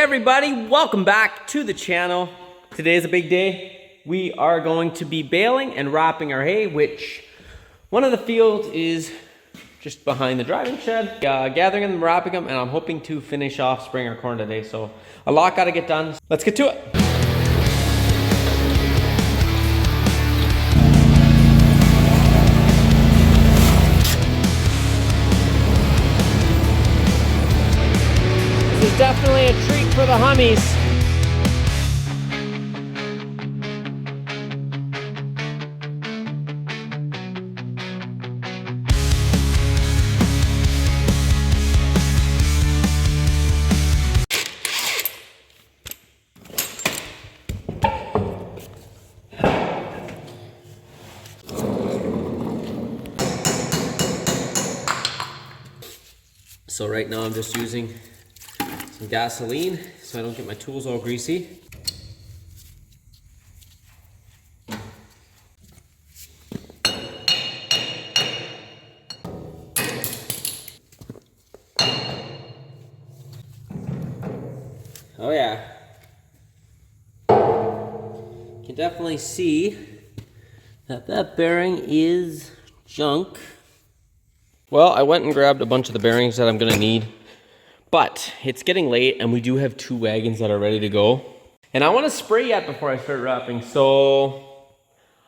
everybody, welcome back to the channel. Today is a big day. We are going to be baling and wrapping our hay, which one of the fields is just behind the driving shed. Gathering them, wrapping them, and I'm hoping to finish off spraying our corn today. So a lot got to get done. Let's get to it. This is definitely a treat for the hummies. So right now I'm just using some gasoline so I don't get my tools all greasy. Oh yeah. You can definitely see that bearing is junk. Well, I went and grabbed a bunch of the bearings that I'm gonna need, but it's getting late and we do have 2 wagons that are ready to go. And I wanna spray yet before I start wrapping, so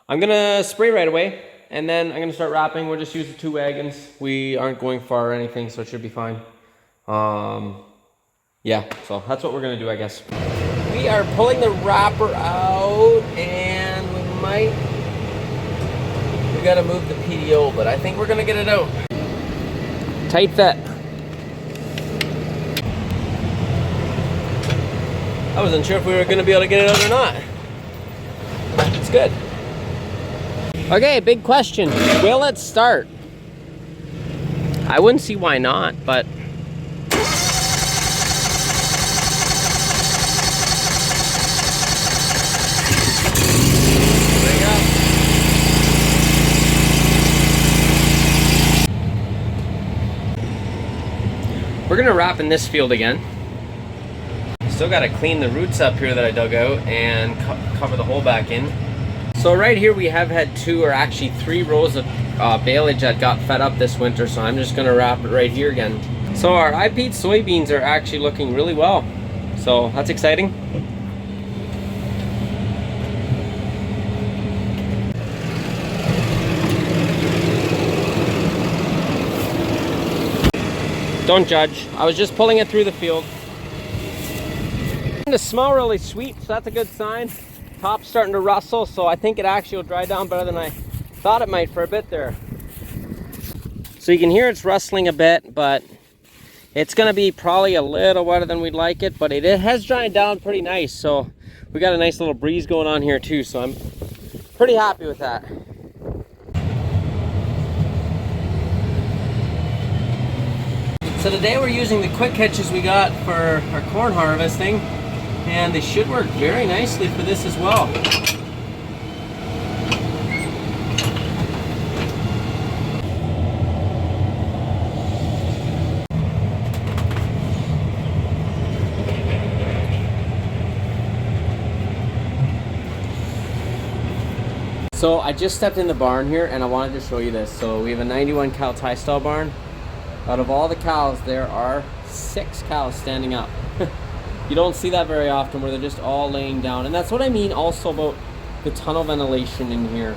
I'm gonna spray right away and then I'm gonna start wrapping. We'll just use the 2 wagons. We aren't going far or anything, so it should be fine. Yeah, so that's what we're gonna do, I guess. We are pulling the wrapper out and we gotta move the PDO, but I think we're gonna get it out. Tight fit. I wasn't sure if we were going to be able to get it out or not. It's good. Okay, big question. Will it start? I wouldn't see why not, but... We're gonna wrap in this field again. Still gotta clean the roots up here that I dug out and cover the hole back in. So right here we have had 2 or actually 3 rows of baleage that got fed up this winter, so I'm just gonna wrap it right here again. So our I-peat soybeans are actually looking really well, so that's exciting. Don't judge. I was just pulling it through the field. The smell really sweet, so that's a good sign. Top's starting to rustle, so I think it actually will dry down better than I thought it might for a bit there. So you can hear it's rustling a bit, but it's gonna be probably a little wetter than we'd like it, but it has dried down pretty nice. So we got a nice little breeze going on here too, so I'm pretty happy with that. So today we're using the quick hitches we got for our corn harvesting, and they should work very nicely for this as well. So I just stepped in the barn here and I wanted to show you this. So we have a 91 cow tie stall barn. Out of all the cows, there are 6 cows standing up. You don't see that very often where they're just all laying down. And that's what I mean also about the tunnel ventilation in here.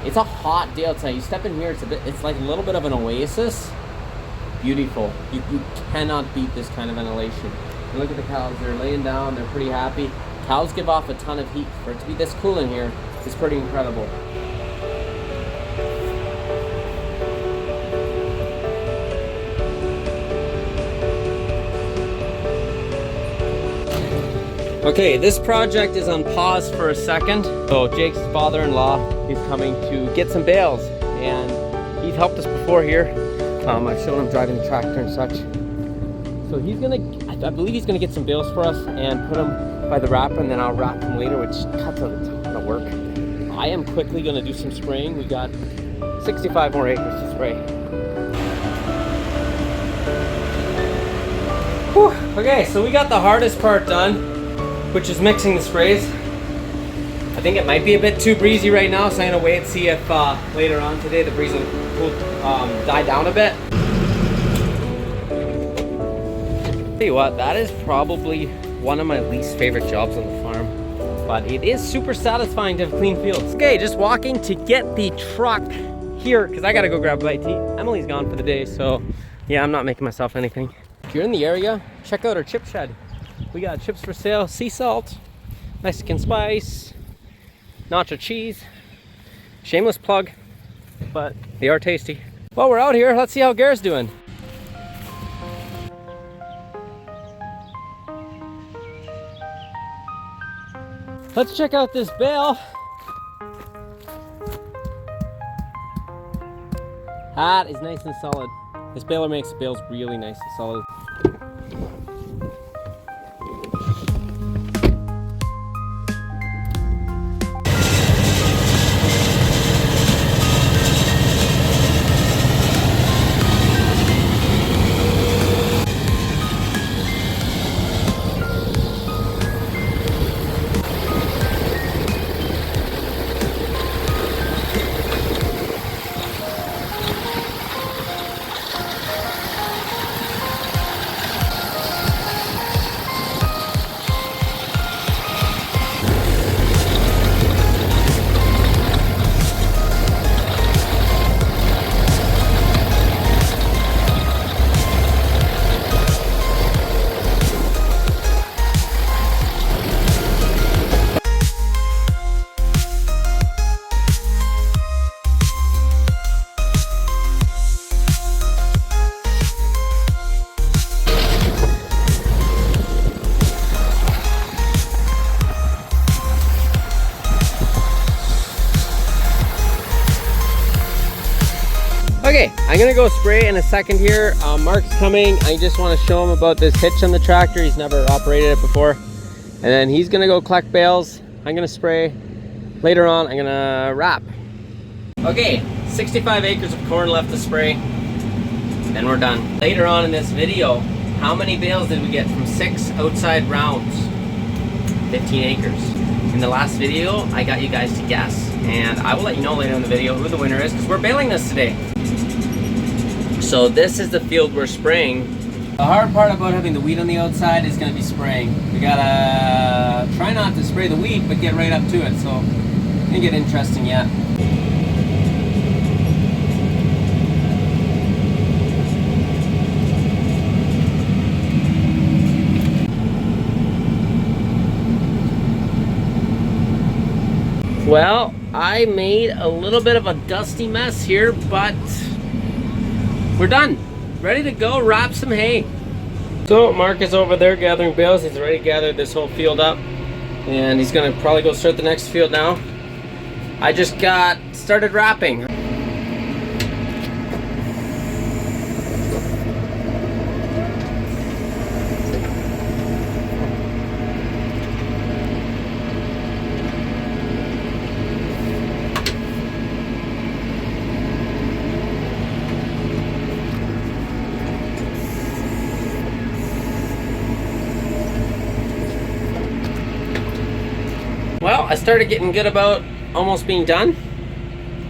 It's a hot day outside. You step in here, it's like a little bit of an oasis. Beautiful. You cannot beat this kind of ventilation. And look at the cows, they're laying down, they're pretty happy. Cows give off a ton of heat. For it to be this cool in here is pretty incredible. Okay, this project is on pause for a second. So Jake's father-in-law is coming to get some bales, and he's helped us before here. I've shown him driving the tractor and such. So he's gonna, I believe he's gonna get some bales for us and put them by the wrapper, and then I'll wrap them later, which cuts out a ton of work. I am quickly gonna do some spraying. We got 65 more acres to spray. Whew. Okay, so we got the hardest part done, which is mixing the sprays. I think it might be a bit too breezy right now, so I'm gonna wait and see if later on today the breeze will die down a bit. Tell you what, that is probably one of my least favorite jobs on the farm, but it is super satisfying to have clean fields. Okay, just walking to get the truck here, because I gotta go grab a bite to eat. Emily's gone for the day, so yeah, I'm not making myself anything. If you're in the area, check out our chip shed. We got chips for sale, sea salt, Mexican spice, nacho cheese. Shameless plug, but they are tasty. Well, we're out here. Let's see how Garrett's doing. Let's check out this bale. That is nice and solid. This baler makes the bales really nice and solid. Okay, I'm gonna go spray in a second here. Mark's coming. I just want to show him about this hitch on the tractor. He's never operated it before. And then he's gonna go collect bales. I'm gonna spray. Later on, I'm gonna wrap. Okay, 65 acres of corn left to spray. Then we're done. Later on in this video, how many bales did we get from 6 outside rounds? 15 acres. In the last video, I got you guys to guess. And I will let you know later in the video who the winner is, because we're baling this today. So this is the field we're spraying. The hard part about having the weed on the outside is going to be spraying. We gotta try not to spray the weed, but get right up to it. So it's going to get interesting yet. Well, I made a little bit of a dusty mess here, but we're done. Ready to go wrap some hay. So Mark is over there gathering bales. He's already gathered this whole field up, and he's gonna probably go start the next field now. I just got started wrapping. Well, I started getting good about almost being done,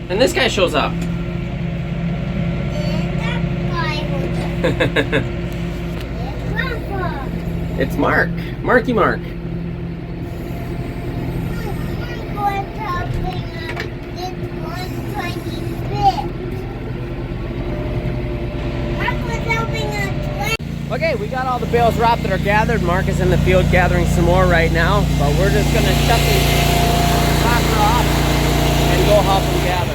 and this guy shows up. It's Mark. Marky Mark. Okay, we got all the bales wrapped that are gathered. Mark is in the field gathering some more right now, but we're just gonna shut the tractor off and go help him gather.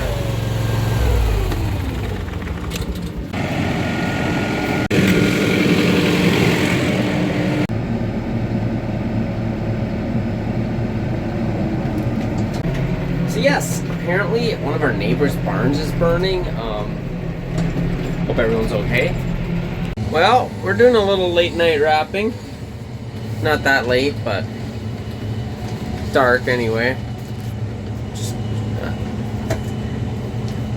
So yes, apparently one of our neighbors' barns is burning. Hope everyone's okay. Well, we're doing a little late night wrapping. Not that late, but dark anyway. Just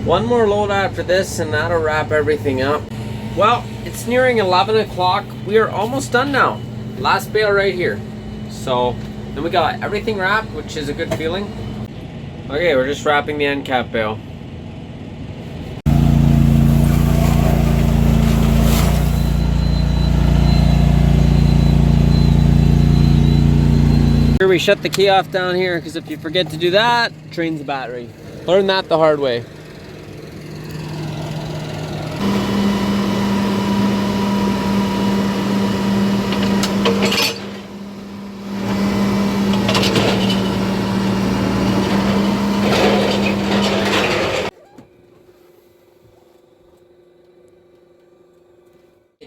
one more load after this and that'll wrap everything up. Well, it's nearing 11 o'clock. We are almost done now. Last bale right here. So then we got everything wrapped, which is a good feeling. Okay, we're just wrapping the end cap bale. Here we shut the key off down here, because if you forget to do that, it drains the battery. Learn that the hard way.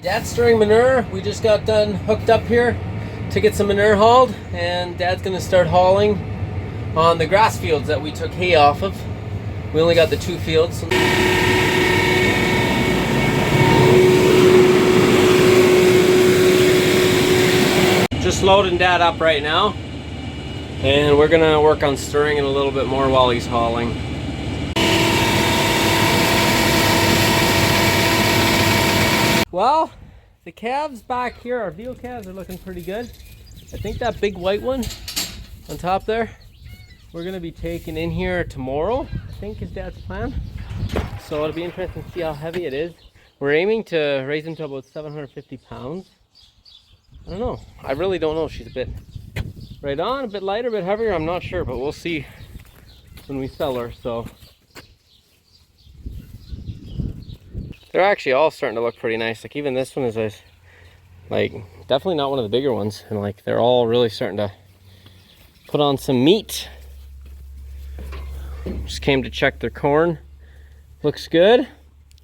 Dad's storing manure. We just got done hooked up here to get some manure hauled, and Dad's gonna start hauling on the grass fields that we took hay off of. We only got the 2 fields. Just loading Dad up right now, and we're gonna work on stirring it a little bit more while he's hauling. Well, the calves back here, our veal calves, are looking pretty good. I think that big white one on top there, we're gonna be taking in here tomorrow, I think is Dad's plan. So it'll be interesting to see how heavy it is. We're aiming to raise him to about 750 pounds. I don't know, I really don't know. She's a bit right on, a bit lighter, a bit heavier, I'm not sure, but we'll see when we sell her. So they're actually all starting to look pretty nice. Like even this one is like definitely not one of the bigger ones, and like they're all really starting to put on some meat. Just came to check their corn. Looks good.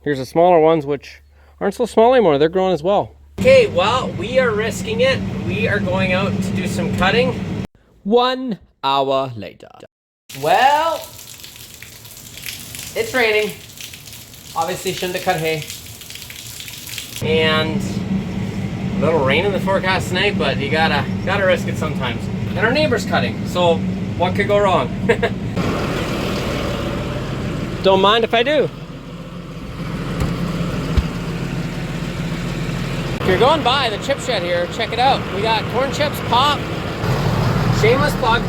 Here's the smaller ones, which aren't so small anymore. They're growing as well. Okay, well, we are risking it. We are going out to do some cutting. 1 hour later. Well, it's raining. Obviously shouldn't have cut hay. And a little rain in the forecast tonight, but you gotta risk it sometimes. And our neighbor's cutting, so what could go wrong? Don't mind if I do. If you're going by the chip shed here, check it out. We got corn chips, pop, shameless plug.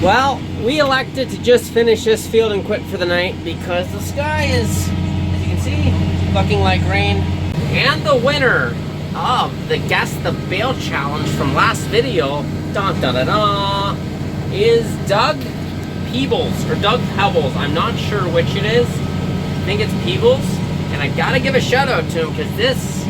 Well, we elected to just finish this field and quit for the night because the sky is, as you can see, looking like rain. And the winner of the Guess the Bale challenge from last video, dun, dun, dun, dun, is Doug Peebles, or Doug Pebbles. I'm not sure which it is. I think it's Peebles. And I gotta give a shout out to him because this,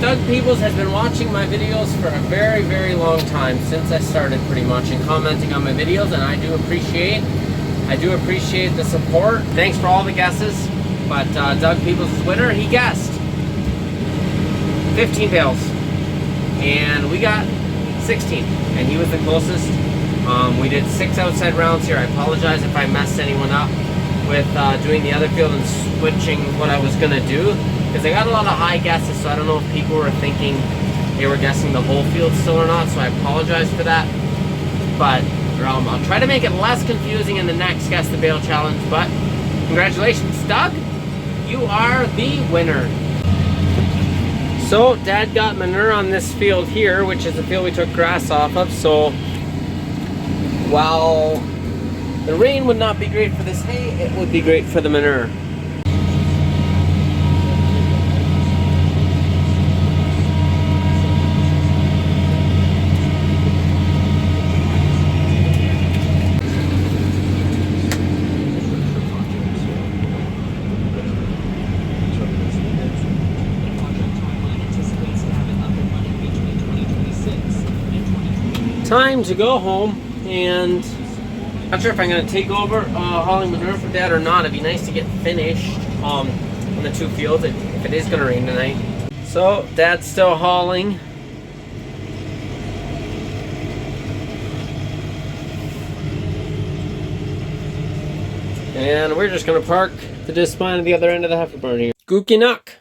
Doug Peebles has been watching my videos for a very, very long time, since I started pretty much, and commenting on my videos, and I do appreciate the support. Thanks for all the guesses, but Doug Peebles is winner. He guessed 15 bales, and we got 16, and he was the closest. We did 6 outside rounds here. I apologize if I messed anyone up with doing the other field and switching what I was gonna do, because I got a lot of high guesses, so I don't know if people were thinking they were guessing the whole field still or not, so I apologize for that. But I'll try to make it less confusing in the next Guess the Bale challenge. But congratulations, Doug, you are the winner. So Dad got manure on this field here, which is the field we took grass off of. So while the rain would not be great for this hay, it would be great for the manure. Time to go home, and not sure if I'm going to take over hauling manure for Dad or not. It'd be nice to get finished on the 2 fields if it is going to rain tonight. So Dad's still hauling. And we're just going to park the disc behind at the other end of the heifer barn here. Gookie Nuck.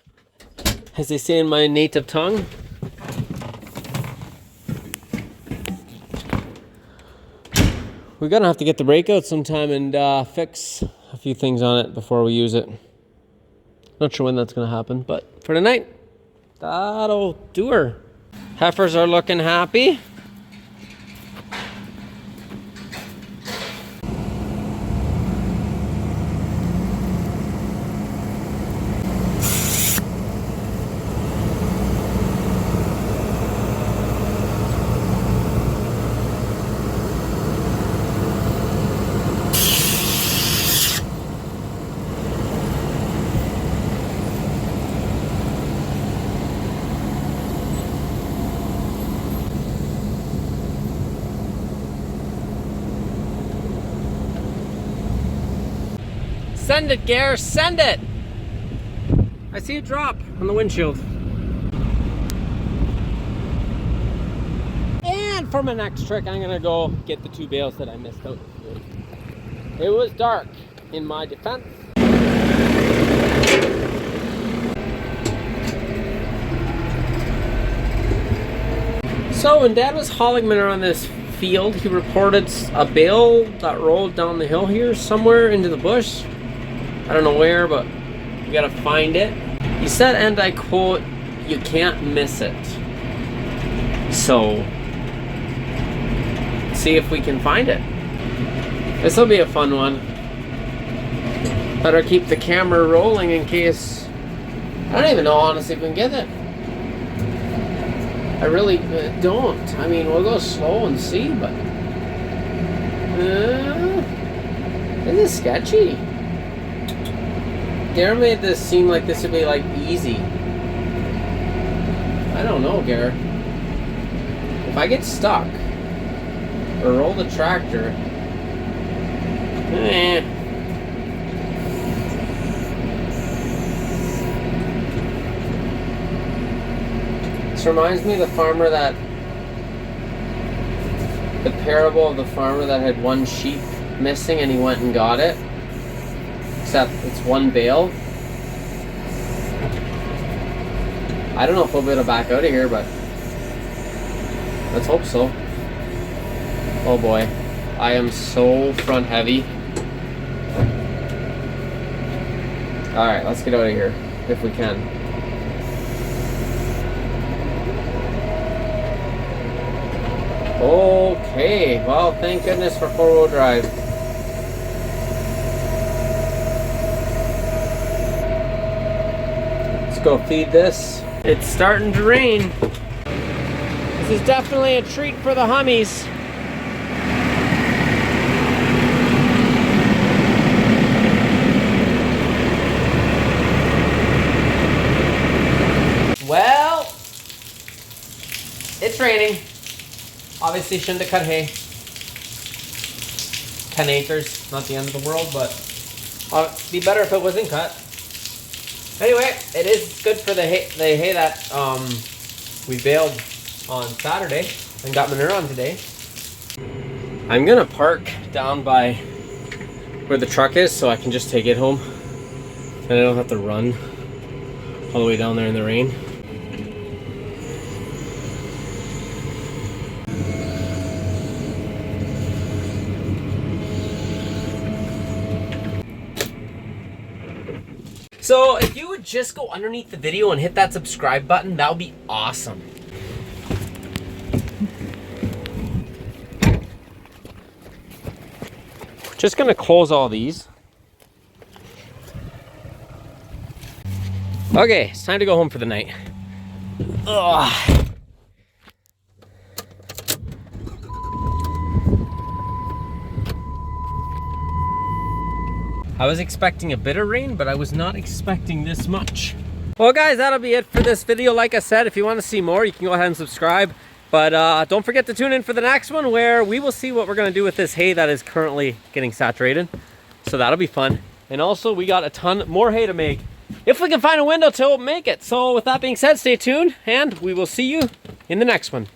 as they say in my native tongue. We're gonna have to get the brake out sometime and fix a few things on it before we use it. Not sure when that's gonna happen, but for tonight, that'll do her. Heifers are looking happy. Send it, Gare, send it! I see a drop on the windshield. And for my next trick, I'm gonna go get the 2 bales that I missed out. It was dark, in my defense. So when Dad was hauling manure on this field, he reported a bale that rolled down the hill here somewhere into the bush. I don't know where, but we gotta find it. He said, and I quote, "You can't miss it." So, see if we can find it. This will be a fun one. Better keep the camera rolling in case... I don't even know, honestly, if we can get it. I really don't. I mean, we'll go slow and see, but... this is sketchy. Gare made this seem like this would be like easy. I don't know, Gare. If I get stuck or roll the tractor, This reminds me of the farmer that, the parable of the farmer that had 1 sheep missing and he went and got it. Except it's 1 bale. I don't know if we'll be able to back out of here, but let's hope so. Oh boy, I am so front heavy. Alright, let's get out of here if we can. Okay, well, thank goodness for 4-wheel drive. Go feed this. It's starting to rain. This is definitely a treat for the hummies. Well, it's raining. Obviously shouldn't have cut hay. 10 acres, not the end of the world, but it'd be better if it wasn't cut. Anyway, it is good for the hay that we baled on Saturday and got manure on today. I'm gonna park down by where the truck is so I can just take it home and I don't have to run all the way down there in the rain. So if you would just go underneath the video and hit that subscribe button, that would be awesome. Just gonna close all these. Okay, it's time to go home for the night. Ugh. I was expecting a bit of rain, but I was not expecting this much. Well guys, that'll be it for this video. Like I said, if you want to see more, you can go ahead and subscribe. But don't forget to tune in for the next one where we will see what we're going to do with this hay that is currently getting saturated. So that'll be fun. And also, we got a ton more hay to make if we can find a window to make it. So with that being said, stay tuned and we will see you in the next one.